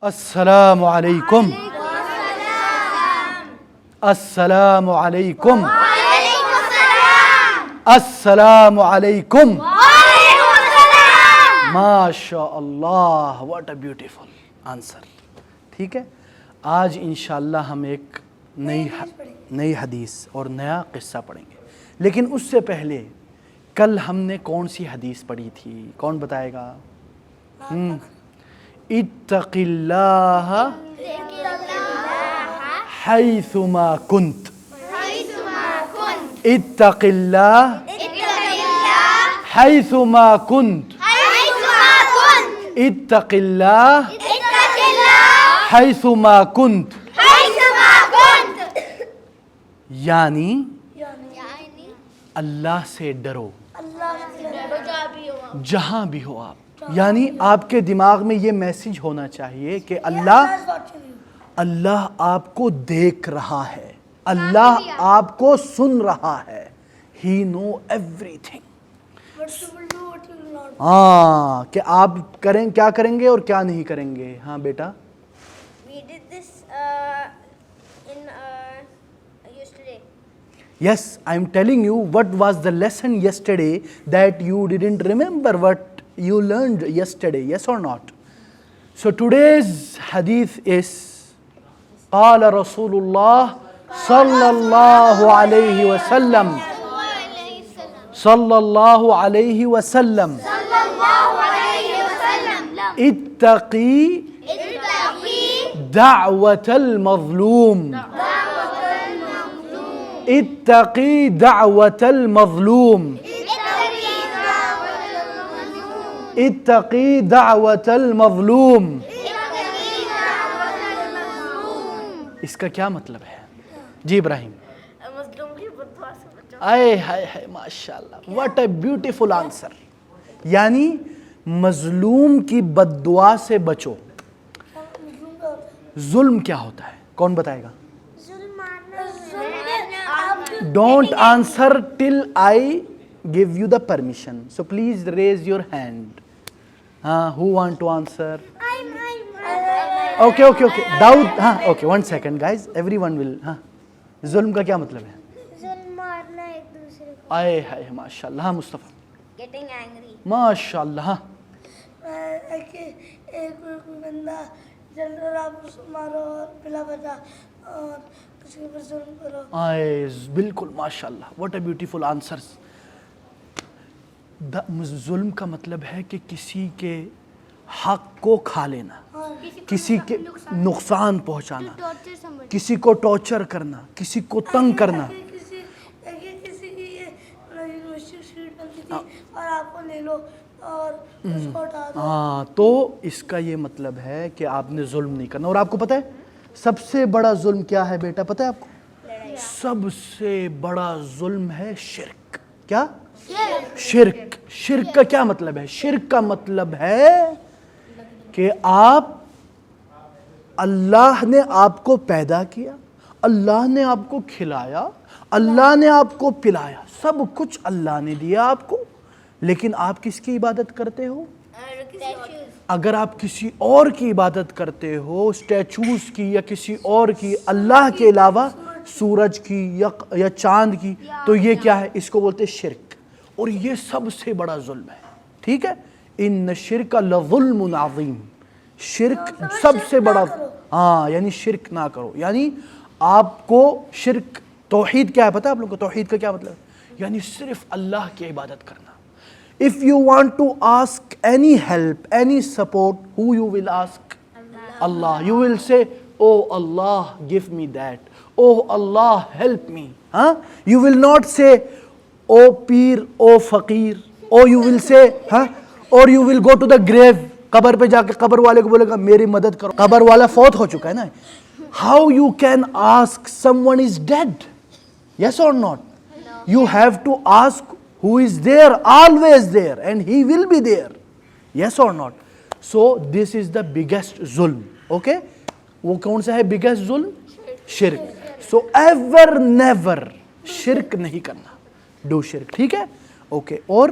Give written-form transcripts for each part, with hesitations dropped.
السلام علیکم السلام علیکم السلام علیکم ماشاء اللہ واٹ اے بیوٹیفل آنسر. ٹھیک ہے, آج انشاءاللہ ہم ایک نئی حدیث اور نیا قصہ پڑھیں گے, لیکن اس سے پہلے کل ہم نے کون سی حدیث پڑھی تھی؟ کون بتائے گا؟ اتق اللہ حیثما کنت. اتق اللہ حیثما کنت. اتق اللہ حیثما کنت. یعنی اللہ سے ڈرو جہاں بھی ہو آپ. یعنی آپ کے دماغ میں یہ میسج ہونا چاہیے کہ اللہ آپ کو دیکھ رہا ہے, اللہ آپ کو سن رہا ہے. ہی نو ایوری تھنگ. ہاں, کہ آپ کیا کریں گے اور کیا نہیں کریں گے. ہاں بیٹا. We did this yesterday. Yes, I'm telling you what was the lesson yesterday that you didn't remember what you learned yesterday. Yes or not? So today's hadith is قال رسول الله صلى الله عليه وسلم صلى الله عليه وسلم اتقي دعوة المظلوم. اتقي دعوة المظلوم. اتقي دعوة المظلوم. اس کا کیا مطلب ہے؟ جی ابراہیم. مظلوم کی بددعا سے بچو. آئے ہائے ہائے ماشاءاللہ واٹ اے بیوٹیفل آنسر. یعنی مظلوم کی بددعا سے بچو. ظلم کیا ہوتا ہے؟ کون بتائے گا؟ Don't answer till I give you the permission. So please raise your hand. Who want to answer? Okay. Daud. Okay, 1 second guys. Everyone will. ظلم کا کیا مطلب ہے؟ ظلم مارنا ایک دوسرے کو. آئے ہائے ماشاء اللہ. مصطفیٰ. Getting angry. ماشاء اللہ. ایک بندہ جل رہا آپ اس کو مارو اور بلا وجہ اور اس کے اوپر ظلم کرو. آئے بالکل ماشاء اللہ واٹ اے بیوٹیفل آنسرس. ظلم کا مطلب ہے کہ کسی کے حق کو کھا لینا, کسی کے نقصان پہنچانا, کسی کو ٹارچر کرنا, کسی کو تنگ کرنا. کسی کی یونیورسٹی سیٹ بنتی تھی اور آپ کو لے لو اور اس کو اٹھا دو. ہاں, تو اس کا یہ مطلب ہے کہ آپ نے ظلم نہیں کرنا. اور آپ کو پتہ ہے سب سے بڑا ظلم کیا ہے بیٹا؟ پتہ ہے آپ کو؟ سب سے بڑا ظلم ہے شرک. کیا؟ شرک. شرک کا کیا مطلب ہے؟ شرک کا مطلب ہے کہ اللہ نے آپ کو پیدا کیا, اللہ نے آپ کو کھلایا, اللہ نے آپ کو پلایا, سب کچھ اللہ نے دیا آپ کو, لیکن آپ کس کی عبادت کرتے ہو؟ اگر آپ کسی اور کی عبادت کرتے ہو, اسٹیچوز کی یا کسی اور کی اللہ کے علاوہ, سورج کی یا چاند کی, تو یہ کیا ہے؟ اس کو بولتے ہیں شرک. اور یہ سب سے بڑا ظلم ہے. ٹھیک ہے, ان الشرک لظلم عظیم. شرک سب سے بڑا. یعنی شرک نہ کرو. یعنی آپ کو شرک, توحید کیا ہے پتہ ہے آپ لوگوں کو؟ توحید کا کیا مطلب ہے؟ یعنی صرف اللہ کی عبادت کرنا. If you want to ask any help, any support, who you will ask? Allah. You will say, oh Allah, give me that. Oh Allah, help me. You will not say, oh Peer, oh Faqir. Or you will say, or you will go to the grave. قبر پہ جا کے قبر والے کو بولے گا میری مدد کرو. قبر والا فوت ہو چکا ہے نا. How you can ask someone is dead? Yes or not? You have to ask who is there, always there, and he will be there. Yes or not? So this is the biggest zulm. Okay? وہ کون سا ہے biggest ظلم؟ شرک. So ever never شرک نہیں کرنا. Do شرک. ٹھیک ہے؟ اوکے. اور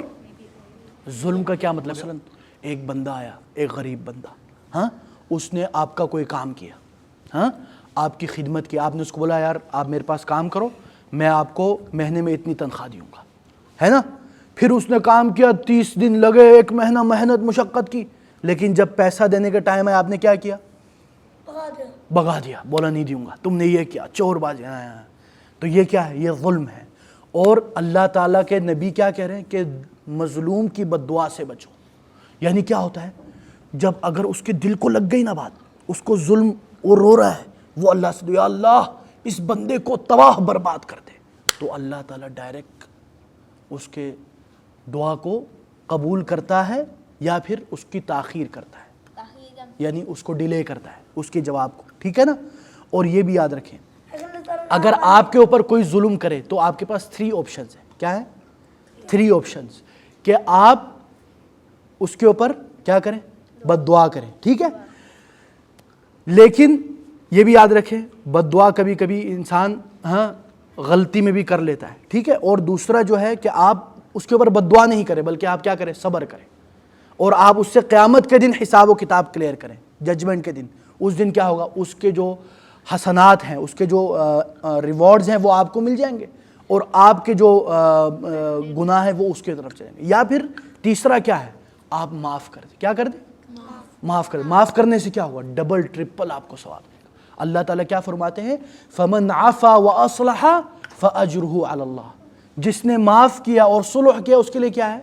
ظلم کا کیا مطلب؟ مثلا ایک بندہ آیا, ایک غریب بندہ, اس نے آپ کا کوئی کام کیا, ہاں آپ کی خدمت کی, آپ نے اس کو بولا یار آپ میرے پاس کام کرو, میں آپ کو مہینے میں اتنی تنخواہ دوں گا, ہے نا. پھر اس نے کام کیا, 30 دن لگے, 1 مہینہ محنت مشقت کی, لیکن جب پیسہ دینے کا ٹائم ہے آپ نے کیا کیا؟ بھگا دیا, بولا نہیں دوں گا, تم نے یہ کیا, چور بازی. تو یہ کیا ہے؟ یہ ظلم ہے. اور اللہ تعالیٰ کے نبی کیا کہہ رہے ہیں کہ مظلوم کی بد دعا سے بچو. یعنی کیا ہوتا ہے, جب اگر اس کے دل کو لگ گئی نا بات, اس کو ظلم, وہ رو رہا ہے, وہ اللہ سے یا اللہ اس بندے کو تباہ برباد کر دے, تو اللہ تعالیٰ ڈائریکٹ اس کے دعا کو قبول کرتا ہے یا پھر اس کی تاخیر کرتا ہے, یعنی اس کو ڈیلے کرتا ہے اس کے جواب کو, ٹھیک ہے نا. اور یہ بھی یاد رکھیں, اگر آپ کے اوپر کوئی ظلم کرے تو آپ کے پاس 3 آپشنز ہیں. کیا ہے؟ 3 آپشنز, کہ آپ اس کے اوپر کیا کریں؟ بد دعا کریں, ٹھیک ہے. لیکن یہ بھی یاد رکھیں بد دعا کبھی کبھی انسان غلطی میں بھی کر لیتا ہے, ٹھیک ہے. اور دوسرا جو ہے کہ آپ اس کے اوپر بد دعا نہیں کریں, بلکہ آپ کیا کریں؟ صبر کریں, اور آپ اس سے قیامت کے دن حساب و کتاب کلیئر کریں. ججمنٹ کے دن, اس دن کیا ہوگا؟ اس کے جو حسنات ہیں, اس کے جو ریوارڈز ہیں وہ آپ کو مل جائیں گے, اور آپ کے جو گناہ ہیں وہ اس کے طرف چلیں گے. یا پھر تیسرا کیا ہے؟ آپ معاف کر دیں. کیا کر دیں؟ معاف کر دیں. معاف کرنے سے کیا ہوگا؟ ڈبل ٹرپل آپ کو ثواب ملے گا. اللہ تعالیٰ کیا فرماتے ہیں؟ فَمَنْ عَفَا وَأَصْلَحَ فَأَجْرُهُ عَلَى اللَّهِ. جس نے معاف کیا اور صلح کیا, اس کے لیے کیا ہے؟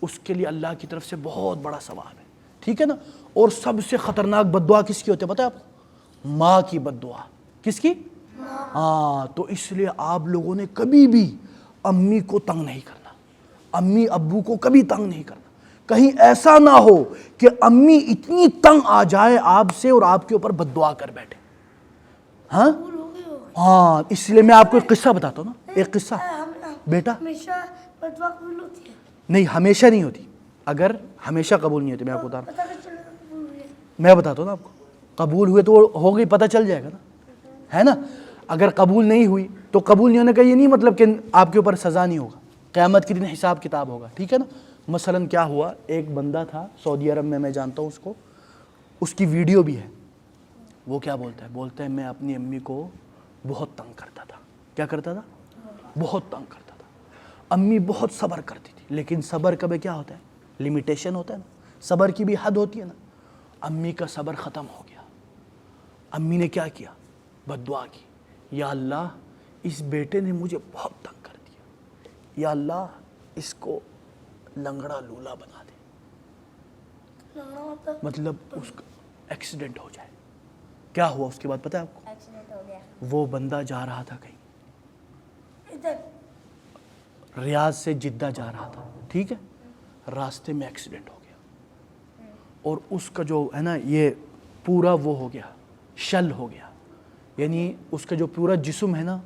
اس کے لیے اللہ کی طرف سے بہت بڑا ثواب ہے, ٹھیک ہے نا. اور سب سے خطرناک بد دعا کس کی ہوتی ہے پتہ ہے آپ کو؟ ماں کی بد دعا. کس کی؟ ہاں. تو اس لیے آپ لوگوں نے کبھی بھی امی کو تنگ نہیں کرنا, امی ابو کو کبھی تنگ نہیں کرنا. کہیں ایسا نہ ہو کہ امی اتنی تنگ آ جائے آپ سے اور آپ کے اوپر بد دعا کر بیٹھے. ہاں اس لیے میں آپ کو ایک قصہ بتاتا ہوں نا, ایک قصہ. بیٹا نہیں, ہمیشہ نہیں ہوتی. اگر ہمیشہ قبول نہیں ہوتی, میں آپ کو بتا رہا ہوں, میں بتاتا ہوں نا آپ کو. قبول ہوئے تو ہو گئی, پتہ چل جائے گا نا, ہے نا. اگر قبول نہیں ہوئی تو قبول نہیں ہونے کا یہ نہیں مطلب کہ آپ کے اوپر سزا نہیں ہوگا, قیامت کے دن حساب کتاب ہوگا, ٹھیک ہے نا. مثلا کیا ہوا, ایک بندہ تھا سعودی عرب میں جانتا ہوں اس کو, اس کی ویڈیو بھی ہے. وہ کیا بولتا ہے میں اپنی امی کو بہت تنگ کرتا تھا. کیا کرتا تھا؟ بہت تنگ کرتا تھا. امی بہت صبر کرتی تھی, لیکن صبر کا بھی کیا ہوتا ہے؟ لمیٹیشن ہوتا ہے نا, صبر کی بھی حد ہوتی ہے نا. امی کا صبر ختم ہو گیا. امی نے کیا کیا؟ بد دعا کی, یا اللہ اس بیٹے نے مجھے بہت تنگ کر دیا, یا اللہ اس کو لنگڑا لولا بنا دے. مطلب اس کا ایکسیڈنٹ ہو جائے. کیا ہوا اس کے بعد پتہ ہے آپ کو؟ ایکسیڈنٹ ہو گیا. وہ بندہ جا رہا تھا کہیں, ریاض سے جدہ جا رہا تھا, ٹھیک ہے. راستے میں ایکسیڈنٹ ہو گیا, اور اس کا جو ہے نا یہ پورا وہ ہو گیا, شل ہو گیا. یعنی اس کا جو پورا جسم ہے نا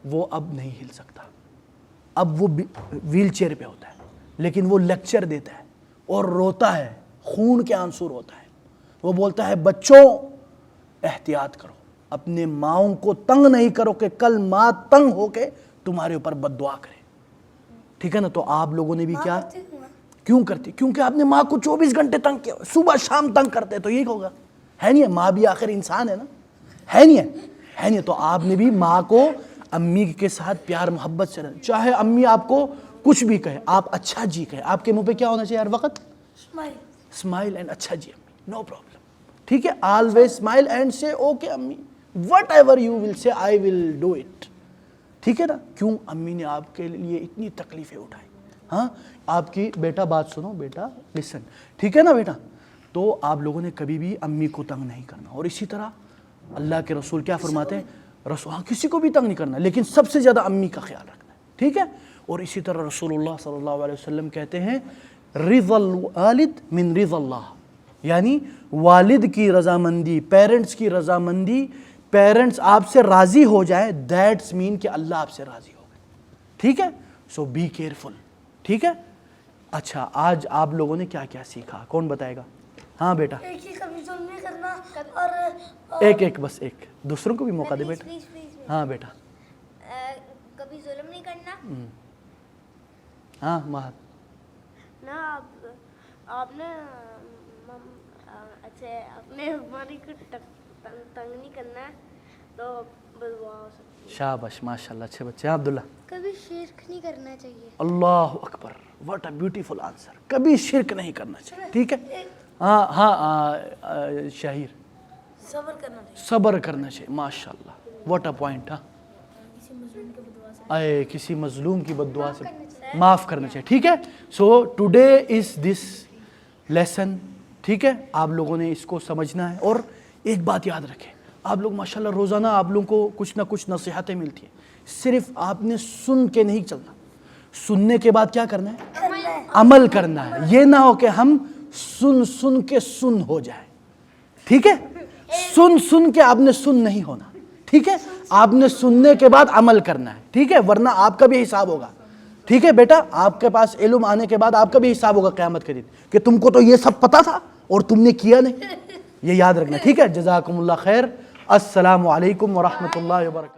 وہ اب نہیں ہل سکتا. اب وہ ویل چیئر پہ ہوتا ہے, لیکن وہ لیکچر دیتا ہے اور روتا ہے, خون کے آنسو روتا ہے. وہ بولتا ہے بچوں احتیاط کرو, اپنے ماؤں کو تنگ نہیں کرو کہ کل ماں تنگ ہو کے تمہارے اوپر بد دعا کرے, ٹھیک ہے نا. تو آپ لوگوں نے بھی کیا کیوں کرتی؟ کیونکہ آپ نے ماں کو 24 گھنٹے تنگ کیا, صبح شام تنگ کرتے, تو یہی ہوگا, ہے نہیں ہے. ماں بھی آخر انسان ہے نا, ہے نہیں ہے. تو آپ نے بھی ماں کو امی کے ساتھ پیار محبت سے رہنا. چاہے امی آپ کو کچھ بھی کہے, آپ اچھا جی کہے, آپ کے منہ پہ کیا ہونا چاہیے ہر وقت؟ اسمائل اینڈ اچھا جی امی, نو پرابلم, ٹھیک ہے. آلویز اسمائل اینڈ سے اوکے امی, وٹ ایور یو ول سے آئی ول ڈو اٹ, ٹھیک ہے نا. کیوں امی نے آپ کے لیے اتنی تکلیفیں اٹھائی. ہاں آپ کی بیٹا بات سنو, بیٹا لسن, ٹھیک ہے نا بیٹا. تو آپ لوگوں نے کبھی بھی امی کو تنگ نہیں کرنا. اور اسی طرح اللہ کے رسول کیا فرماتے ہیں؟ ہاں کسی کو بھی تنگ نہیں کرنا, لیکن سب سے زیادہ امی کا خیال رکھنا ہے, ٹھیک ہے. اور اسی طرح رسول اللہ صلی اللہ علیہ وسلم کہتے ہیں رضا الوالد من رضا اللہ, یعنی والد کی رضامندی, پیرنٹس کی رضامندی, پیرنٹس آپ سے راضی ہو جائے, دیٹس مین کہ اللہ آپ سے راضی ہو گئے, ٹھیک ہے. سو بی کیئرفل, ٹھیک ہے. اچھا آج آپ لوگوں نے کیا کیا سیکھا, کون بتائے گا؟ ہاں بیٹا, ایک بس ایک, دوسروں کو بھی موقع دے بیٹا. ہاں بیٹا, کبھی ظلم نہیں کرنا. ہاں ماہر, نا آپ نے سے اپنے ہماری کو تنگ نہیں کرنا ہے تو بدوا ہو سکتی شاباش ماشاءاللہ اچھے بچے ہیں. عبداللہ. کبھی شرک نہیں کرنا چاہیے. اللہ اکبر, واٹ اے بیوٹیفل آنسر. کبھی شرک نہیں کرنا چاہیے. ٹھیک ہے. ہاں شاہیر. صبر کرنا چاہیے. صبر کرنا چاہیے. ماشاءاللہ, واٹ اے پوائنٹ. ہاں اے کسی مظلوم کی بد دعا سے معاف کرنا چاہیے. ٹھیک ہے. So today is this lesson. ٹھیک ہے, آپ لوگوں نے اس کو سمجھنا ہے. اور ایک بات یاد رکھیں, آپ لوگ ماشاءاللہ روزانہ آپ لوگوں کو کچھ نہ کچھ نصیحتیں ملتی ہیں. صرف آپ نے سن کے نہیں چلنا, سننے کے بعد کیا کرنا ہے؟ عمل کرنا ہے. یہ نہ ہو کہ ہم سن کے سن ہو جائیں. ٹھیک ہے. سن کے آپ نے سن نہیں ہونا. ٹھیک ہے, آپ نے سننے کے بعد عمل کرنا ہے. ٹھیک ہے, ورنہ آپ کا بھی حساب ہوگا. ٹھیک ہے بیٹا, آپ کے پاس علم آنے کے بعد آپ کا بھی حساب ہوگا قیامت کے دن کہ تم کو تو یہ سب پتا تھا اور تم نے کیا نہیں. یہ یاد رکھنا. ٹھیک ہے. جزاکم اللہ خیر. السلام علیکم ورحمۃ اللہ وبرکاتہ.